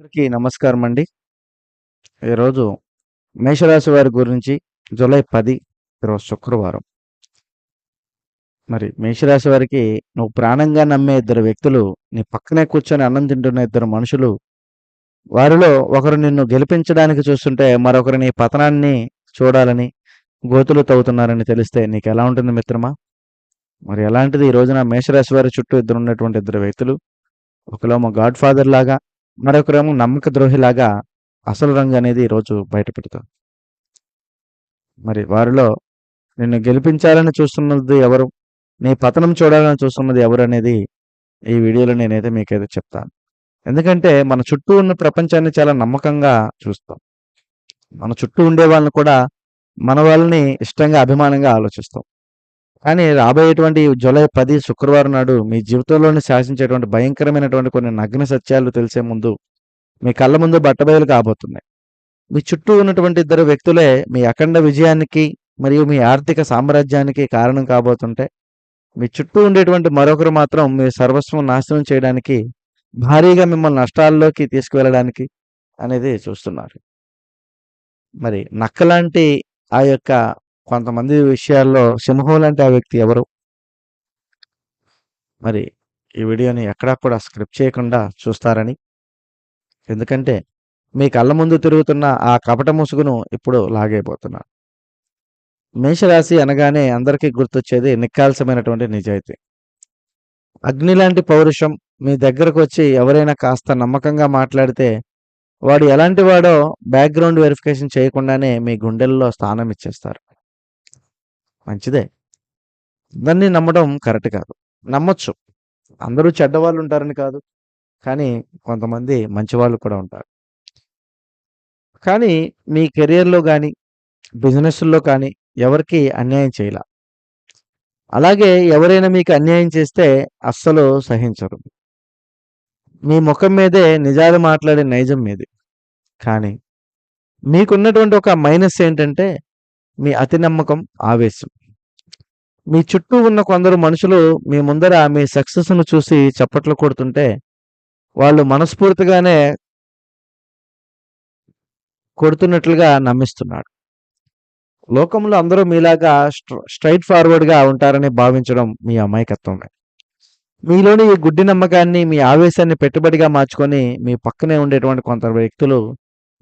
అందరికీ నమస్కారం అండి. ఈరోజు మేషరాశి వారి గురించి జూలై 10 ఈరోజు శుక్రవారం. మరి మేషరాశి వారికి నువ్వు ప్రాణంగా నమ్మే ఇద్దరు వ్యక్తులు, నీ పక్కనే కూర్చొని అన్నం తింటున్న ఇద్దరు మనుషులు, వారిలో ఒకరు నిన్ను గెలిపించడానికి చూస్తుంటే, మరొకరు నీ పతనాన్ని చూడాలని గోతులు తవ్వుతున్నారని తెలిస్తే నీకెలా ఉంటుంది మిత్రమా? మరి ఎలాంటిది ఈ రోజున మేషరాశి వారి చుట్టూ ఉన్నటువంటి ఇద్దరు వ్యక్తులు, ఒకరేమో గాడ్ ఫాదర్ లాగా, మరొకరేమో నమ్మక ద్రోహిలాగా అసలు రంగు అనేది ఈరోజు బయటపెడతారు. మరి వారిలో నిన్ను గెలిపించాలని చూస్తున్నది ఎవరు, నీ పతనం చూడాలని చూస్తున్నది ఎవరు అనేది ఈ వీడియోలో నేనైతే మీకైతే చెప్తాను. ఎందుకంటే మన చుట్టూ ఉన్న ప్రపంచాన్ని చాలా నమ్మకంగా చూస్తాం. మన చుట్టూ ఉండే వాళ్ళని కూడా మన వాళ్ళని ఇష్టంగా అభిమానంగా ఆలోచిస్తాం. కానీ రాబోయేటువంటి జూలై 10 శుక్రవారం నాడు మీ జీవితంలోని శాసించేటువంటి భయంకరమైనటువంటి కొన్ని నగ్న సత్యాలు తెలిసే ముందు మీ కళ్ళ ముందు బట్టబయలు కాబోతున్నాయి. మీ చుట్టూ ఉన్నటువంటి ఇద్దరు వ్యక్తులే మీ అఖండ విజయానికి మరియు మీ ఆర్థిక సామ్రాజ్యానికి కారణం కాబోతుంటే, మీ చుట్టూ ఉండేటువంటి మరొకరు మాత్రం మీ సర్వస్వం నాశనం చేయడానికి, భారీగా మిమ్మల్ని నష్టాల్లోకి తీసుకువెళ్ళడానికి అనేది చూస్తున్నారు. మరి నక్కలాంటి ఆ యొక్క కొంతమంది విషయాల్లో సింహం లాంటి ఆ వ్యక్తి ఎవరు? మరి ఈ వీడియోని ఎక్కడా కూడా స్క్రిప్ట్ చేయకుండా చూస్తారని, ఎందుకంటే మీ కళ్ళ ముందు తిరుగుతున్న ఆ కపట ముసుగును ఇప్పుడు లాగైపోతున్నాను. మేషరాశి అనగానే అందరికీ గుర్తొచ్చేది నిక్కాల్సమైనటువంటి నిజాయితీ. అగ్ని లాంటి పౌరుషం. మీ దగ్గరకు వచ్చి ఎవరైనా కాస్త నమ్మకంగా మాట్లాడితే వాడు ఎలాంటి వాడో బ్యాక్గ్రౌండ్ వెరిఫికేషన్ చేయకుండానే మీ గుండెల్లో స్థానం ఇచ్చేస్తారు. మంచిదే. అందరినీ నమ్మడం కరెక్ట్ కాదు. నమ్మొచ్చు. అందరూ చెడ్డవాళ్ళు ఉంటారని కాదు. కానీ కొంతమంది మంచివాళ్ళు కూడా ఉంటారు. కానీ మీ కెరియర్‌లో గాని, బిజినెస్‌ల్లో కానీ ఎవరికీ అన్యాయం చేయలా. అలాగే ఎవరైనా మీకు అన్యాయం చేస్తే అస్సలు సహించరు. మీ ముఖం మీదే నిజాలు మాట్లాడే నైజం మీది. కానీ మీకున్నటువంటి ఒక మైనస్ ఏంటంటే మీ అతి నమ్మకం, ఆవేశం. మీ చుట్టూ ఉన్న కొందరు మనుషులు మీ ముందర మీ సక్సెస్‌ను చూసి చప్పట్లు కొడుతుంటే వాళ్ళు మనస్ఫూర్తిగానే కొడుతున్నట్లుగా నమ్మిస్తున్నారు. లోకంలో అందరూ మీలాగా స్ట్రెయిట్ ఫార్వర్డ్‌గా ఉంటారని భావించడం మీ అమాయకత్వమే. మీలోని ఈ గుడ్డి నమ్మకాన్ని, మీ ఆవేశాన్ని పెట్టుబడిగా మార్చుకొని మీ పక్కనే ఉండేటువంటి కొందరు వ్యక్తులు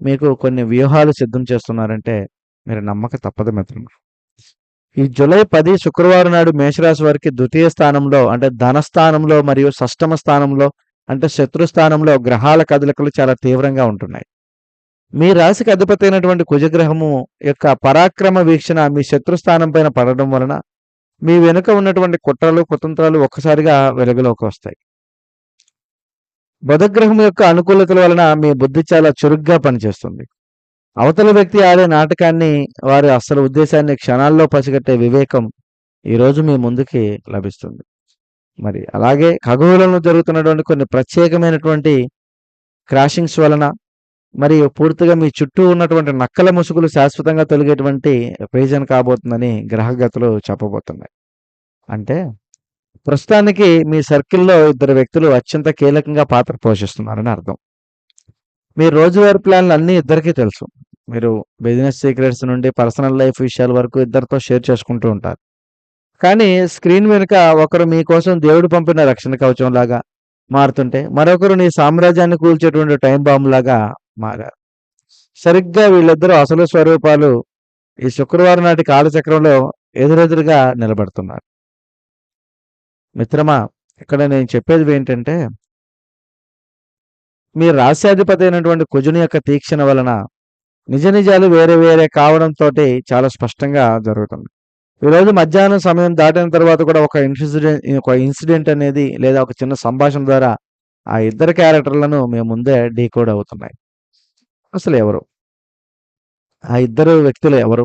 మీకు కొన్ని వ్యూహాలు సిద్ధం చేస్తున్నారంటే మీరు నమ్మక తప్పదు మిత్రమా. ఈ జూలై 10 శుక్రవారం నాడు మేషరాశి వారికి ద్వితీయ స్థానంలో అంటే ధనస్థానంలో మరియు షష్టమ స్థానంలో అంటే శత్రు స్థానంలో గ్రహాల కదలికలు చాలా తీవ్రంగా ఉంటున్నాయి. మీ రాశికి అధిపతి అయినటువంటి కుజగ్రహము యొక్క పరాక్రమ వీక్షణ మీ శత్రుస్థానం పైన పడడం వలన మీ వెనుక ఉన్నటువంటి కుట్రలు, కుతంత్రాలు ఒక్కసారిగా వెలుగులోకి వస్తాయి. బుధగ్రహం యొక్క అనుకూలతల వలన మీ బుద్ధి చాలా చురుగ్గా పనిచేస్తుంది. అవతల వ్యక్తి ఆడే నాటకాన్ని, వారి అసలు ఉద్దేశాన్ని క్షణాల్లో పసిగట్టే వివేకం ఈరోజు మీ ముందుకి లభిస్తుంది. మరి అలాగే ఖగోళంలో జరుగుతున్నటువంటి కొన్ని ప్రత్యేకమైనటువంటి క్రాషింగ్స్ వలన మరియు పూర్తిగా మీ చుట్టూ ఉన్నటువంటి నక్కల ముసుగులు శాశ్వతంగా తొలగేటువంటి రీజన్ కాబోతుందని గ్రహగతులు చెప్పబోతున్నాయి. అంటే ప్రస్తుతానికి మీ సర్కిల్‌లో ఇద్దరు వ్యక్తులు అత్యంత కీలకంగా పాత్ర పోషిస్తున్నారని అర్థం. మీ రోజువారీ ప్లాన్‌లు అన్నీ ఇద్దరికీ తెలుసు. మీరు బిజినెస్ సీక్రెట్స్ నుండి పర్సనల్ లైఫ్ విషయాల వరకు ఇద్దరితో షేర్ చేసుకుంటూ ఉంటారు. కానీ స్క్రీన్ వెనుక ఒకరు మీకోసం దేవుడు పంపిన రక్షణ కవచంలాగా మారుతుంటే, మరొకరు నీ సామ్రాజ్యాన్ని కూల్చేటువంటి టైం బాంబులాగా మారారు. సరిగ్గా వీళ్ళిద్దరూ అసలు స్వరూపాలు ఈ శుక్రవారం నాటి కాలచక్రంలో ఎదురెదురుగా నిలబడుతున్నారు. మిత్రమా, ఇక్కడ నేను చెప్పేది ఏంటంటే, మీ రాశ్యాధిపతి అయినటువంటి కుజుని యొక్క తీక్షణ వలన నిజ నిజాలు వేరే వేరే కావడంతోటి చాలా స్పష్టంగా జరుగుతుంది. ఈరోజు మధ్యాహ్నం సమయం దాటిన తర్వాత కూడా ఒక ఇన్సిడెంట్ అనేది లేదా ఒక చిన్న సంభాషణ ద్వారా ఆ ఇద్దరు క్యారెక్టర్లను మేము ముందే డీకోడ్ అవుతున్నాయి. అసలు ఎవరు? ఆ ఇద్దరు వ్యక్తులు ఎవరు?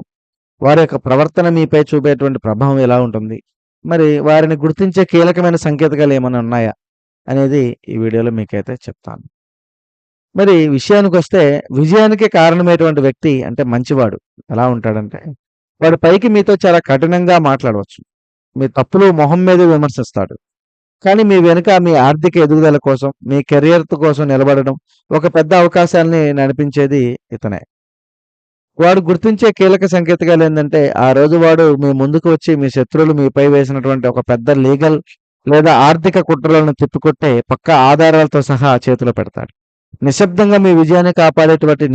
వారి యొక్క ప్రవర్తన మీపై చూపేటువంటి ప్రభావం ఎలా ఉంటుంది? మరి వారిని గుర్తించే కీలకమైన సంకేతాలు ఏమైనా ఉన్నాయా? అనేది ఈ వీడియోలో మీకైతే చెప్తాను. మరి విషయానికొస్తే విజయానికి కారణమైనటువంటి వ్యక్తి అంటే మంచివాడు ఎలా ఉంటాడంటే, వాడు పైకి మీతో చాలా కఠినంగా మాట్లాడవచ్చు. మీ తప్పులు మొహం మీదే విమర్శిస్తాడు. కానీ మీ వెనుక మీ ఆర్థిక ఎదుగుదల కోసం, మీ కెరియర్ కోసం నిలబడడం, ఒక పెద్ద అవకాశాల్ని నడిపించేది ఇతనే. వాడు గుర్తించే కీలక సంకేతాలేందంటే, ఆ రోజు వాడు మీ ముందుకు వచ్చి మీ శత్రువులు మీపై వేసినటువంటి ఒక పెద్ద లీగల్ లేదా ఆర్థిక కుట్రలను తిప్పికొట్టే పక్కా ఆధారాలతో సహా చేతిలో పెడతాడు. నిశ్శబ్దంగా మీ విజయాన్ని కాపాడేటువంటి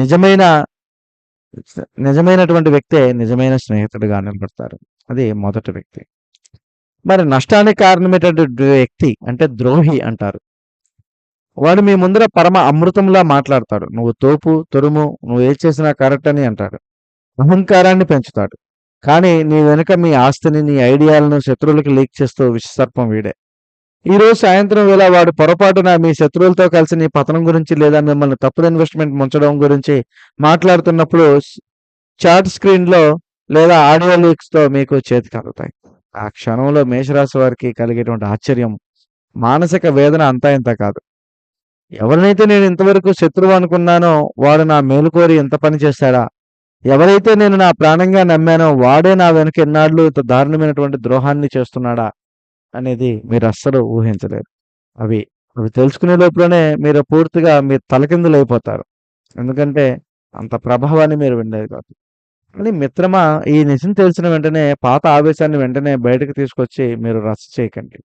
నిజమైనటువంటి వ్యక్తే నిజమైన స్నేహితుడిగా నిలబడతారు. అది మొదటి వ్యక్తి. మరి నష్టానికి కారణమైనటువంటి వ్యక్తి అంటే ద్రోహి అంటారు. వాడు మీ ముందర పరమ అమృతంలా మాట్లాడతాడు. నువ్వు తోపు, తురుము, నువ్వు ఏది చేసినా కరెక్ట్ అని అంటాడు. అహంకారాన్ని పెంచుతాడు. కానీ నీ వెనుక మీ ఆస్తిని, నీ ఐడియాలను శత్రువులకు లీక్ చేస్తూ విషసర్పం వీడే. ఈరోజు సాయంత్రం వేళ వాడు పొరపాటున మీ శత్రువులతో కలిసి నీ పతనం గురించి లేదా మిమ్మల్ని తప్పుడు ఇన్వెస్ట్మెంట్ ముంచడం గురించి మాట్లాడుతున్నప్పుడు చాట్ స్క్రీన్‌లో లేదా ఆడియో లీక్స్‌తో మీకు చేతికందుతాయి. ఆ క్షణంలో మేషరాశి వారికి కలిగేటువంటి ఆశ్చర్యం, మానసిక వేదన అంతా ఇంతా కాదు. ఎవరినైతే నేను ఇంతవరకు శత్రువు అనుకున్నానో వాడు నా మేలు కోరి ఇంత పని చేశాడా? ఎవరైతే నేను నా ప్రాణంగా నమ్మానో వాడే నా వెనక ఎన్నాళ్ళు ఇంత దారుణమైనటువంటి ద్రోహాన్ని చేస్తున్నాడా? అనేది మీరు అస్సలు ఊహించలేరు. అవి అవి తెలుసుకునే లోపులోనే మీరు పూర్తిగా మీరు తలకిందులైపోతారు. ఎందుకంటే అంత ప్రభావాన్ని మీరు వినలేదు కాబట్టి. కానీ మిత్రమా, ఈ నిజం తెలిసిన వెంటనే పాత ఆవేశాన్ని వెంటనే బయటకు తీసుకొచ్చి మీరు రచ్చ చేయకండి.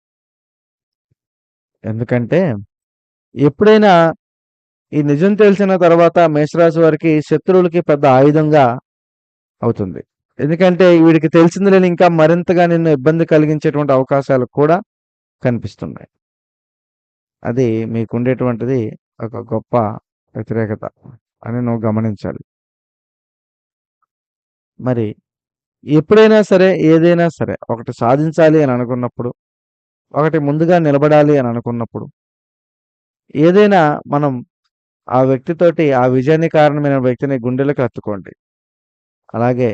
ఎందుకంటే ఎప్పుడైనా ఈ నిజం తెలిసిన తర్వాత మేషరాశి వారికి శత్రువులకి పెద్ద ఆయుధంగా అవుతుంది. ఎందుకంటే వీడికి తెలిసిందిలేని ఇంకా మరింతగా నిన్ను ఇబ్బంది కలిగించేటువంటి అవకాశాలు కూడా కనిపిస్తున్నాయి. అది మీకుండేటువంటిది ఒక గొప్ప వ్యతిరేకత అని నువ్వు గమనించాలి. మరి ఎప్పుడైనా సరే, ఏదైనా సరే ఒకటి సాధించాలి అని అనుకున్నప్పుడు, ఒకటి ముందుగా నిలబడాలి అని అనుకున్నప్పుడు, ఏదైనా మనం ఆ వ్యక్తితోటి ఆ విజయానికి కారణమైన వ్యక్తిని గుండెలకు హత్తుకోండి. అలాగే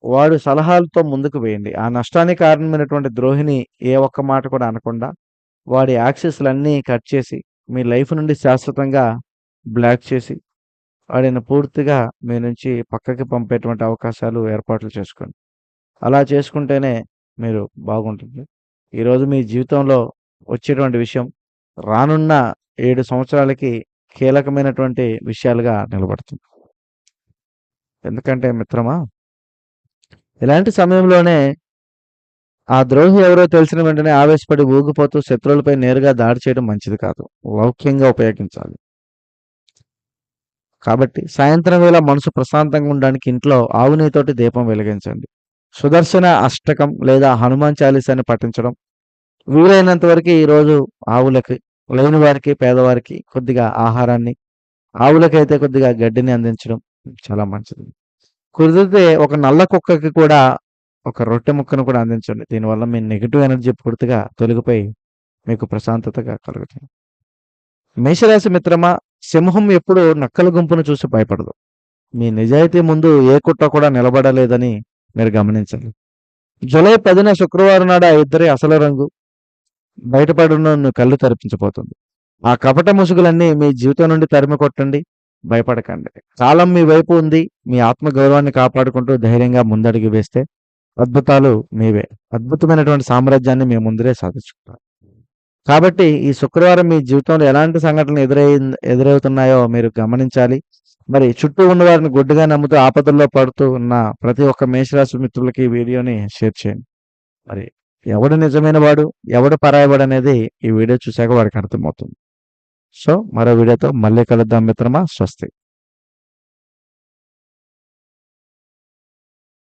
వాడు సలహాలతో ముందుకు వేయండి. ఆ నష్టానికి కారణమైనటువంటి ద్రోహిని ఏ ఒక్క మాట కూడా అనకుండా, వాడి యాక్సెస్‌లన్నీ కట్ చేసి, మీ లైఫ్ నుండి శాశ్వతంగా బ్లాక్ చేసి, వాడిని పూర్తిగా మీ నుంచి పక్కకి పంపేటువంటి అవకాశాలు ఏర్పాట్లు చేసుకోండి. అలా చేసుకుంటేనే మీరు బాగుంటుంది. ఈరోజు మీ జీవితంలో వచ్చేటువంటి విషయం రానున్న 7 సంవత్సరాలకి కీలకమైనటువంటి విషయాలుగా నిలబడుతుంది. ఎందుకంటే మిత్రమా, ఇలాంటి సమయంలోనే ఆ ద్రోహి ఎవరో తెలిసిన వెంటనే ఆవేశపడి ఊగిపోతూ శత్రువులపై నేరుగా దాడి చేయడం మంచిది కాదు. లౌక్యంగా ఉపయోగించాలి. కాబట్టి సాయంత్రం వేళ మనసు ప్రశాంతంగా ఉండడానికి ఇంట్లో ఆవు నెయ్యితోటి దీపం వెలిగించండి. సుదర్శన అష్టకం లేదా హనుమాన్ చాలీసాని పఠించడం వీలైనంత వరకు ఈరోజు ఆవులకి, లేని వారికి, పేదవారికి కొద్దిగా ఆహారాన్ని, ఆవులకైతే కొద్దిగా గడ్డిని అందించడం చాలా మంచిది. కుదిరితే ఒక నల్ల కుక్కకి కూడా ఒక రొట్టె ముక్కను కూడా అందించండి. దీనివల్ల మీ నెగెటివ్ ఎనర్జీ పూర్తిగా తొలగిపోయి మీకు ప్రశాంతతగా కలుగుతుంది. మేషరాశి మిత్రమా, సింహం ఎప్పుడు నక్కల గుంపును చూసి భయపడదు. మీ నిజాయితీ ముందు ఏ కుట్ర కూడా నిలబడలేదని మీరు గమనించాలి. జూలై 10న శుక్రవారం నాడు ఆ ఇద్దరి అసలు రంగు బయటపడను కళ్ళు తెరిపించబోతుంది. ఆ కపట ముసుగులన్నీ మీ జీవితం నుండి తరిమి కొట్టండి. భయపడకండి. కాలం మీ వైపు ఉంది. మీ ఆత్మ గౌరవాన్ని కాపాడుకుంటూ ధైర్యంగా ముందడుగు వేస్తే అద్భుతాలు మీవే. అద్భుతమైనటువంటి సామ్రాజ్యాన్ని మీ ముందరే సాధించుకుంటారు. కాబట్టి ఈ శుక్రవారం మీ జీవితంలో ఎలాంటి సంఘటనలు ఎదురవుతున్నాయో మీరు గమనించాలి. మరి చుట్టూ ఉన్న వారిని గుడ్డిగా నమ్ముతూ ఆపదల్లో పడుతూ ఉన్న ప్రతి ఒక్క మేషరాశి మిత్రులకి ఈ వీడియోని షేర్ చేయండి. మరి ఎవడు నిజమైన వాడు, ఎవడు పరాయవాడు అనేది ఈ వీడియో చూశాక వాడికి అర్థమవుతుంది. సో మరో వీడియోతో మళ్ళీ కలుద్దాం మిత్రమా. స్వస్తి.